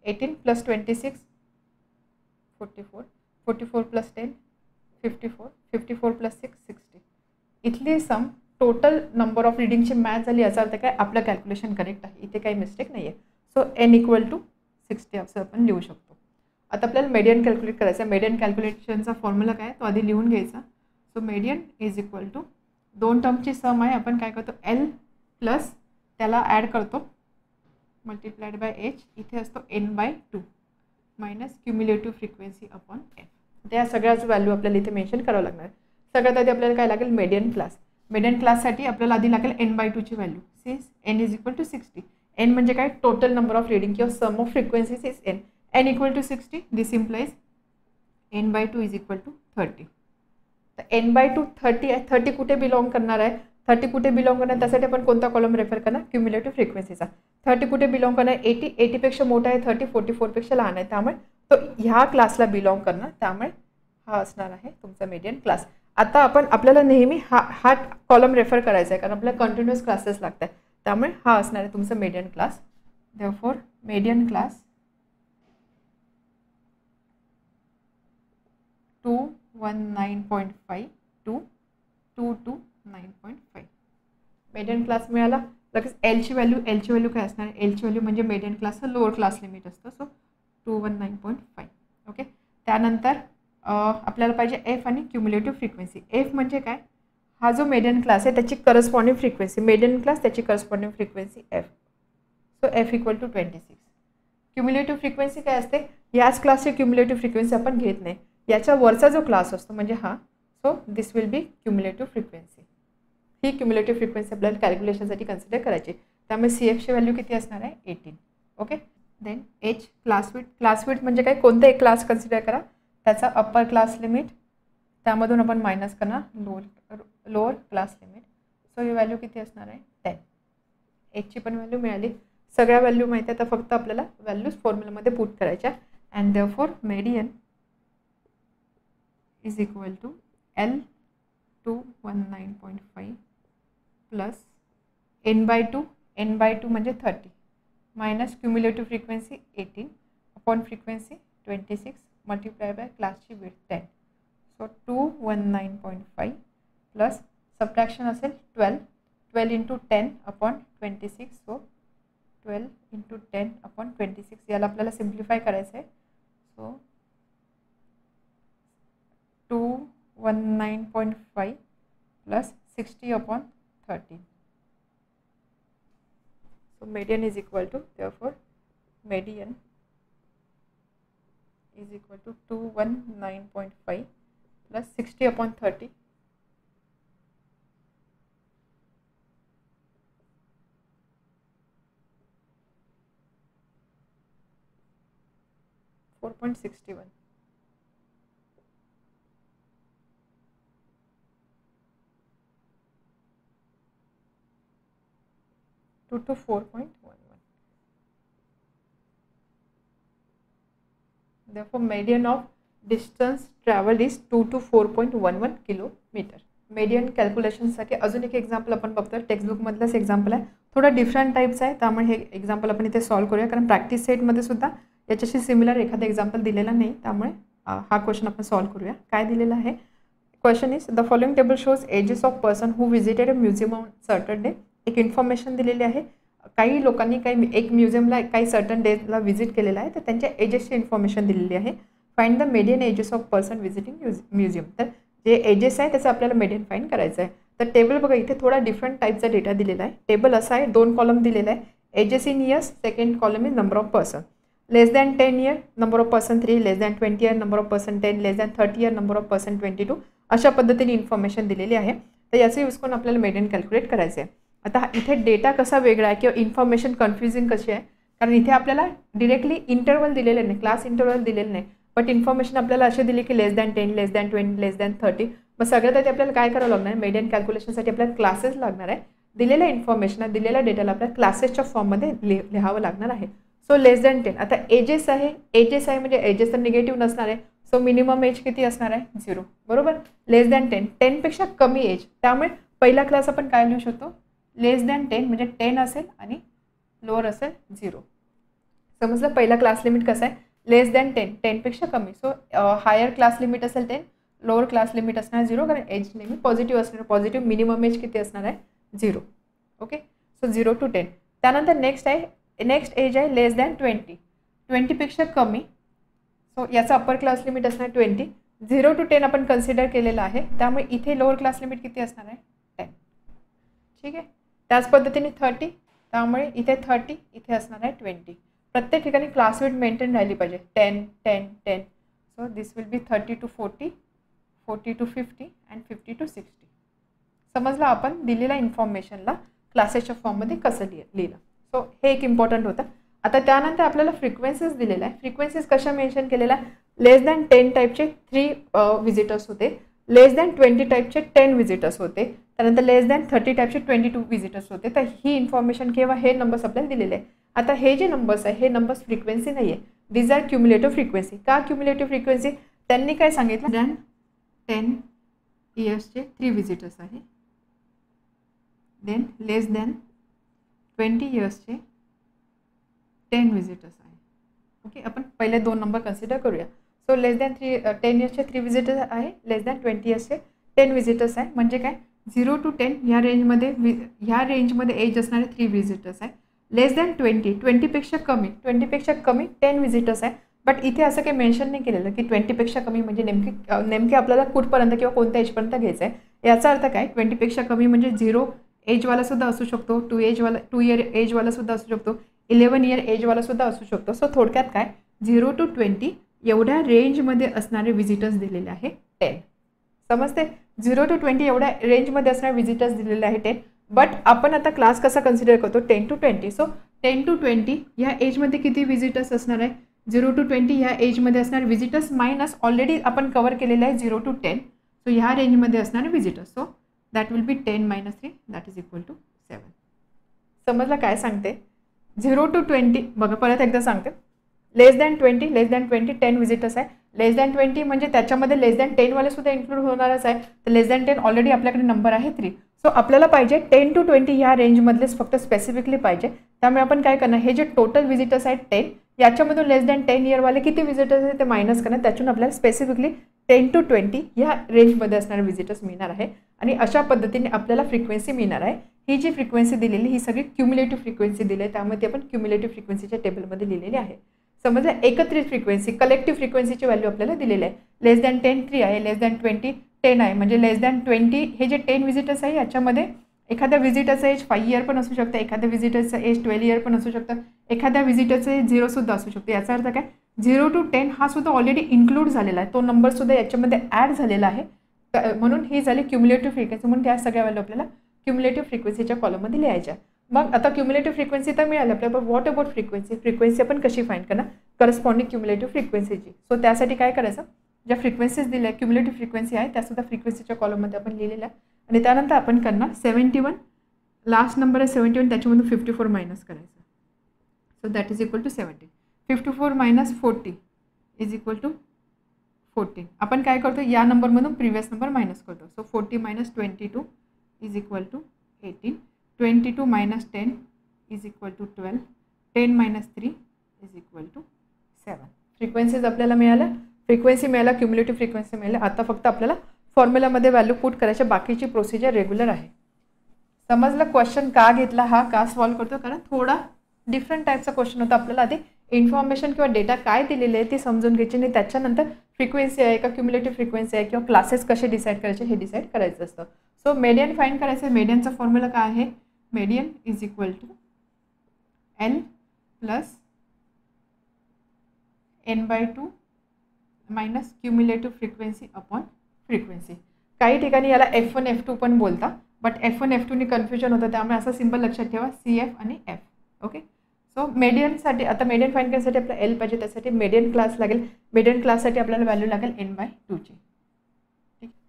18 + 26 44, 44 + 10 54, 54 + 6 60. इथली सम टोटल नंबर ऑफ रिडिंगची मॅच झाली, याचा अर्थ काय आपलं कॅल्क्युलेशन करेक्ट आहे, इथे काही मिस्टेक नाही आहे. सो n = 60 असं आपण लिहू शकतो. आता आपल्याला मेडियन कॅल्क्युलेट करायचं आहे. मेडियन कॅल्क्युलेशनचा फॉर्म्युला काय तो आधी लिहून घ्यायचा. सो मेडियन = 2 टर्मची सम आहे, आपण काय करतो L प्लस त्याला ॲड करतो मल्टिप्लाइड बाय h, इथे असतो n/2 minus cumulative frequency upon f. त्या सगळ्याच व्हॅल्यू आपल्याला इथे मेन्शन करावं लागणार. सगळ्यात आधी आपल्याला काय लागेल मेडियन क्लास. मेडियन क्लाससाठी आपल्याला आधी लागेल n/2 ची व्हॅल्यू. Since n = 60. n म्हणजे काय टोटल नंबर ऑफ रिडिंग किंवा sum of frequencies is n. n = 60. This implies n/2 = 30. तर n/2 30 आहे. 30 कुठे बिलॉंग करणार आहे, 30 कुठे बिलॉंग करणार, त्यासाठी आपण कोणता कॉलम रेफर करणार, क्युम्युलेटिव्ह फ्रिक्वेन्सीचा. 30 कुठे बिलॉंग करणार, 80, 80 पेक्षा मोठा आहे, 30 44 पेक्षा लहान आहे, त्यामुळे तो ह्या क्लासला बिलॉंग करणार. त्यामुळे हा असणार आहे तुमचा मेडियन क्लास. आता आपल्याला नेहमी हा कॉलम रेफर करायचा आहे, कारण आपल्याला कंटिन्युअस क्लासेस लागतात. त्यामुळे हा असणार आहे तुमचा median class. Therefore median class 219.5 to 229.5. Median class मिळाला. लगेच एलची व्हॅल्यू काय असणार, एलची व्हॅल्यू म्हणजे मेडियन क्लासचं लोअर क्लास लिमिट असतं. सो 219.5. ओके. त्यानंतर आपल्याला पाहिजे एफ आणि क्युम्युलेटिव्ह फ्रिक्वेन्सी. एफ म्हणजे काय, हा जो मेडियन क्लास आहे त्याची करस्पॉन्डिंग फ्रिक्वेन्सी, मेडियन क्लास त्याची corresponding frequency F. So F = 26. Cumulative frequency काय असते, याच क्लासची क्युम्युलेटिव्ह फ्रिक्वेन्सी आपण घेत नाही, याच्या वरचा जो क्लास असतो म्हणजे हा. So this will be cumulative frequency. He cumulative frequency आपल्याला कॅल्क्युलेशनसाठी कन्सिडर करायची. त्यामुळे CFची व्हॅल्यू किती असणार आहे 18. Okay. Then H class width म्हणजे काय, कोणता एक क्लास कन्सिडर करा, त्याचा अप्पर क्लास लिमिट, त्यामधून आपण मायनस करणार लोअर क्लास लिमिट. सो ही व्हॅल्यू किती असणार आहे 10. Hची पण व्हॅल्यू मिळाली. सगळ्या व्हॅल्यू माहिती आहे, तर फक्त आपल्याला व्हॅल्यूज फॉर्म्युलामध्ये पुट करायच्या. And therefore median = L 219.5 plus n/2 म्हणजे 30 minus cumulative frequency 18 upon frequency 26 multiply by क्लासची विड्थ 10. सो 219.5 प्लस सबट्रॅक्शन असेल 12 × 10 अपॉन 26. So 12 × 10 upon 26. याला आपल्याला सिम्प्लिफाय करायचं आहे. So 219.5 plus 60 upon 13. So median is equal to, therefore median is equal to 219.5 plus 60 upon 30. 4.61. Two to 4.11. Therefore, median of distance traveled is 2 to 4.11 kilometre. Median कॅल्क्युलेशनसाठी अजून एक example आपण बघतो. Textbook मधलाच example आहे, थोडा डिफरंट टाईपचा आहे, त्यामुळे हे एक्झाम्पल आपण इथे सॉल्व्ह करूया. कारण प्रॅक्टिस सेटमध्ये सुद्धा याच्याशी सिमिलर एखादा एक्झाम्पल दिलेला नाही, त्यामुळे हा क्वेश्चन आपण सॉल्व्ह करूया. काय दिलेला आहे question is the following table shows ages of person who visited a museum on certain day. एक इन्फॉर्मेशन दिलेली आहे, काही लोकांनी काही एक म्युझियमला काही सर्टन डेजला व्हिजिट केलेला आहे, तर त्यांच्या एजेसची इन्फॉर्मेशन दिलेली आहे. Find the median ages of person visiting museum. तर जे एजेस आहे त्याचं आपल्याला मीडियन फाइंड करायचं आहे. तर टेबल बघा, इथे थोडा डिफरंट टाईपचा डेटा दिलेला आहे. टेबल असा आहे, 2 कॉलम दिलेला आहे. Ages in years, second column is number of person. Less than 10 year number of person 3, less than 20 year number of person 10, less than 30 year number of person 22. अशा पद्धतीने information दिलेली आहे. तर याचा यूज करून आपल्याला मीडियन कॅल्क्युलेट करायचं आहे. आता इथे डेटा कसा वेगळा आहे किंवा इन्फॉर्मेशन कन्फ्युजिंग कशी आहे, कारण इथे आपल्याला डिरेक्टली इंटरवल दिलेले नाही, क्लास इंटरवल दिलेलं नाही, बट इन्फॉर्मेशन आपल्याला अशी दिली की लेस दॅन 10, लेस दॅन 20, लेस दॅन 30. मग सगळ्यात आधी आपल्याला काय करावं लागणार आहे, मीडियन कॅल्क्युलेशनसाठी आपल्याला क्लासेस लागणार आहे. दिलेल्या इन्फॉर्मेशन, दिलेल्या डेटाला आपल्याला क्लासेसच्या फॉर्ममध्ये लिहावं लागणार आहे. So less than 10. आता एजेस आहे, एजेस आहे म्हणजे एजेस तर निगेटिव्ह नसणार आहे. सो मिनिमम एज किती असणार आहे, 0. बरोबर. लेस दॅन 10, 10पेक्षा कमी एज, त्यामुळे पहिला क्लास आपण काय लिहू शकतो, लेस दॅन 10 म्हणजे 10 असेल आणि लोअर असेल 0. समजलं. पहिला क्लास लिमिट कसं आहे, लेस दॅन 10, 10पेक्षा कमी. सो हायर क्लास लिमिट असेल 10, लोअर क्लास लिमिट असणार 0, कारण एज नेहमी पॉझिटिव्ह असणार. पॉझिटिव्ह मिनिमम एज किती असणार आहे, 0. ओके. So 0 to 10. त्यानंतर नेक्स्ट एज आहे लेस दॅन 20, 20पेक्षा कमी. सो याचा अप्पर क्लास लिमिट असणार 20. 0 to 10 आपण कन्सिडर केलेलं आहे, त्यामुळे इथे लोअर क्लास लिमिट किती असणार आहे, 10. ठीक आहे. त्याच पद्धतीने 30, त्यामुळे इथे 30, इथे असणार आहे 20. प्रत्येक ठिकाणी क्लास विथ मेंटेन राहिली पाहिजे, 10, 10, 10. So this will B 30 to 40, 40 to 50 and 50 to 60. समजलं आपण दिलेल्या इन्फॉर्मेशनला क्लासेसच्या फॉर्ममध्ये कसं लिहिलं. सो हे एक इम्पॉर्टंट होतं. आता त्यानंतर आपल्याला फ्रिक्वेन्सीज दिलेला आहे. फ्रिक्वेन्सीज कशा मेन्शन केलेल्या, लेस दॅन 10 टाईपचे 3 विजिटर्स होते, लेस दॅन 20 टाईपचे 10 विजिटर्स होते, त्यानंतर लेस दॅन 30 टाईपचे 22 विजिटर्स होते. तर ही इन्फॉर्मेशन किंवा हे नंबर्स आपल्याला दिलेले आहे. आता हे जे नंबर्स आहे हे नंबर्स फ्रिक्वेन्सी नाही आहे, दीज आर क्युम्युलेटिव्ह फ्रिक्वेन्सी. का क्युम्युलेटिव्ह फ्रिक्वेन्सी, त्यांनी काय सांगितलं, दॅन 10 इयर्सचे 3 विजिटर्स आहे, देन लेस दॅन 20 इयर्सचे 10 विजिटर्स आहे. ओके. आपण पहिले 2 नंबर कन्सिडर करूया. सो लेस दॅन 10 इयर्सचे 3 विजिटर्स आहे, लेस दॅन 20 इयर्सचे 10 विजिटर्स आहे. म्हणजे काय, 0 to 10 ह्या रेंजमध्ये एज असणारे 3 विजिटर्स आहे. लेस दॅन 20, 20पेक्षा कमी 10 विजिटर्स आहे. बट इथे असं काही मेन्शन नाही केलेलं की 20पेक्षा कमी म्हणजे नेमके आपल्याला कुठपर्यंत किंवा कोणत्या एजपर्यंत घ्यायचं आहे. याचा अर्थ काय, 20पेक्षा कमी म्हणजे 0 एजवाला सुद्धा असू शकतो, 2 इयर एजवाला सुद्धा असू शकतो, 11 इयर एजवाला सुद्धा असू शकतो. सो थोडक्यात काय, 0 to 20 एवढ्या रेंजमध्ये असणारे विजिटर्स दिलेले आहे 10. समजते. 0 to 20 एवढ्या रेंजमध्ये असणारे विजिटर्स दिलेले आहे 10. बट आपण आता क्लास कसा कन्सिडर करतो, 10 to 20. सो 10 to 20 ह्या एजमध्ये किती विजिटर्स असणार आहे, 0 to 20 ह्या एजमध्ये असणारे विजिटर्स मायनस ऑलरेडी आपण कव्हर केलेलं आहे 0 to 10. सो ह्या रेंजमध्ये असणारे visitors. So that will be 10 minus 3, that is equal to 7. समजलं काय सांगते. 0 to 20 बघा, परत एकदा सांगते. लेस दॅन 20 10 विजिटर्स आहे. लेस दॅन 20 म्हणजे त्याच्यामध्ये लेस दॅन 10 वाले सुद्धा इन्क्लूड होणारच आहे. तर लेस दॅन 10 ऑलरेडी आपल्याकडे नंबर आहे 3. सो आपल्याला पाहिजे 10 to 20 ह्या रेंजमधलेच फक्त स्पेसिफिकली पाहिजे. त्यामुळे आपण काय करणार, हे जे टोटल विजिटर्स आहेत 10, याच्यामधून लेस दॅन 10 इयरवाले किती विजिटर्स आहेत ते मायनस करणार. त्यातून आपल्याला स्पेसिफिकली 10 to 20 ह्या रेंजमध्ये असणारे विजिटर्स मिळणार आहे. आणि अशा पद्धतीने आपल्याला फ्रिक्वेन्सी मिळणार आहे. ही जी फ्रिक्वेन्सी दिलेली ही सगळी क्युम्युलेटिव्ह फ्रिक्वेन्सी दिली आहे, त्यामुळे ते आपण क्युम्युलेटिव्ह फ्रिक्वेन्सीच्या टेबलमध्ये लिहिलेली आहे. समजा एकत्रित फ्रिक्वेन्सी, कलेक्टिव्ह फ्रिक्वेन्सीची व्हॅल्यू आपल्याला दिलेली आहे. लेस दॅन 10 3 आहे, लेस दॅन 20 10 आहे. म्हणजे लेस दॅन 20 हे जे 10 विजिटर्स आहे याच्यामध्ये एखाद्या विजिटरचं एज 5 इयर पण असू शकतं, एखाद्या विजिटरचं एज 12 इयर पण असू शकतं, एखाद्या विजिटरचं एज 0 सुद्धा असू शकतं. याचा अर्थ काय, 0 to 10 हा सुद्धा ऑलरेडी इन्क्लूड झालेला आहे, तो नंबर सुद्धा याच्यामध्ये ॲड झालेला आहे. म्हणून ही झाली क्युम्युलेटिव्ह फ्रिक्वेन्सी. म्हणून त्या सगळ्या व्हॅल्यू आपल्याला क्युम्युलेटिव्ह फ्रिक्वेन्सीच्या कॉलममध्ये लिहायच्या. मग आता क्युम्युलेटिव्ह फ्रिक्वेन्सी तर मिळाली आपल्याला, व्हॉट अबाउट फ्रिक्वेन्सी आपण कशी फाइंड करणार. Corresponding cumulative फ्रिक्वेन्सीची. सो त्यासाठी काय करायचं, ज्या फ्रिक्वेन्सीज दिल्या क्युम्युलेटिव्ह फ्रिक्वेन्सी आहे त्यासुद्धा फ्रिक्वेन्सीच्या कॉलममध्ये आपण लिहिलेल्या आहे. आणि त्यानंतर आपण करणार 71, लास्ट नंबर आहे 71, त्याच्यामधून 54 मायनस करायचं. So that is equal to 70. 54 minus 40 is equal to 14. आपण काय करतो, या नंबरमधून प्रिव्हियस नंबर मायनस करतो. So 40 minus 22 is equal to 18. 22 minus 10 is equal to 12. 10 minus 3 is equal to 7. Frequencies आपल्याला मिळाल्या, फ्रिक्वेन्सी मिळाला, क्युम्युलेटिव्ह फ्रिक्वेन्सी मिळाल्या. आता फक्त आपल्याला फॉर्म्युलामध्ये व्हॅल्यू पुट करायच्या, बाकीची प्रोसिजर रेग्युलर आहे. समजलं क्वेश्चन का घेतला, हा का सॉल्व करतो, कारण थोडा डिफरंट टाईपचा क्वेश्चन होता. आपल्याला आधी इन्फॉर्मेशन किंवा डेटा काय दिलेले आहे ती समजून घ्यायची आणि त्याच्यानंतर फ्रिक्वेन्सी आहे का क्युम्युलेटिव्ह फ्रिक्वेन्सी आहे किंवा क्लासेस कसे डिसाईड करायचे हे डिसाईड करायचं असतं. सो मेडियन फाइंड करायचं. मेडियनचा फॉर्म्युला काय आहे, median is equal to L plus n/2 minus cumulative frequency upon frequency. काही ठिकाणी याला F1 F2 पण बोलता, बट F1 F2ने कन्फ्युजन होतं, त्यामुळे असं सिंपल लक्षात ठेवा CF आणि F. ओके. सो मेडियनसाठी आता मेडियन फाइंड करण्यासाठी आपल्याला L पाहिजे, त्यासाठी मेडियन क्लास लागेल. मेडियन क्लाससाठी आपल्याला व्हॅल्यू लागेल n/2 ची.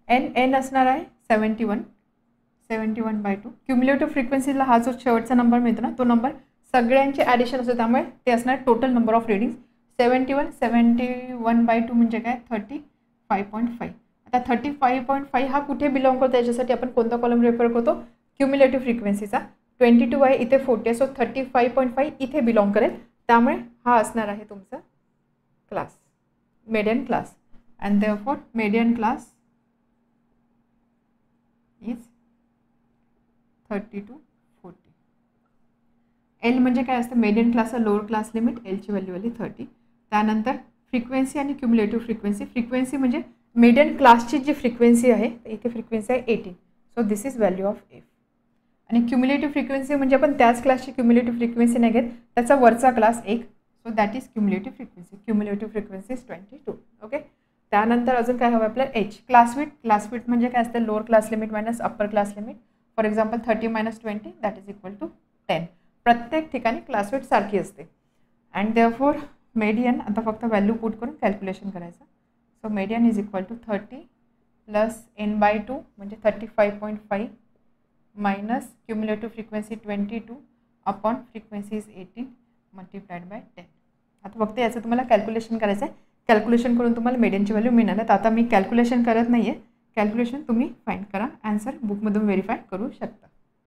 n असणार आहे 71/2. क्युम्युलेटिव्ह फ्रिक्वेन्सीला हा जो शेवटचा नंबर मिळतो ना, तो नंबर सगळ्यांचे ॲडिशन असतो, त्यामुळे ते असणार टोटल नंबर ऑफ रिडिंग्स. 71/2 म्हणजे काय, 35.5. आता 35.5 हा कुठे बिलॉंग करतो, त्याच्यासाठी आपण कोणता कॉलम रेफर करतो, क्युम्युलेटिव्ह फ्रिक्वेन्सीचा. 22 आहे, इथे 40 आहे, सो 35.5 इथे बिलॉंग करेल, त्यामुळे हा असणार आहे तुमचा class, median class. And therefore median class is 30 to 40. L म्हणजे काय असतं, मेडियन क्लासचा लोअर क्लास लिमिट, Lची व्हॅल्यू आली 30. त्यानंतर फ्रिक्वेन्सी आणि क्युम्युलेटिव्ह फ्रिक्वेन्सी. फ्रिक्वेन्सी म्हणजे मेडियन क्लासची जी फ्रिक्वेन्सी आहे, इथे फ्रिक्वेन्सी आहे 18, so this is value of F. आणि क्युम्युलेटिव्ह फ्रिक्वेन्सी म्हणजे आपण त्याच क्लासची क्युम्युलेटिव्ह फ्रिक्वेन्सी नाही घेत, त्याचा वरचा क्लास एक, so that is cumulative frequency. Cumulative frequency is 22. Okay. त्यानंतर अजून काय हवं आपल्याला, H class with. Class with म्हणजे काय असतं, lower class limit minus upper class limit. For example 30 minus 20 that is equal to 10. प्रत्येक ठिकाणी क्लास विथ सारखी असते. अँड देअरफॉर मेडियन, आता फक्त व्हॅल्यू पुट करून कॅल्क्युलेशन करायचं. So median is equal to 30 plus n/2 म्हणजे 35.5 minus cumulative frequency 22 upon frequency is 18 multiplied by 10. आता फक्त याचं तुम्हाला कॅल्क्युलेशन करायचं आहे. कॅल्क्युलेशन करून तुम्हाला मेडियनची व्हॅल्यू मिळणार आहे. आता मी कॅल्क्युलेशन करत नाही आहे, कॅल्क्युलेशन तुम्ही फाइंड करा, आन्सर बुकमधून व्हेरीफाय करू शकता.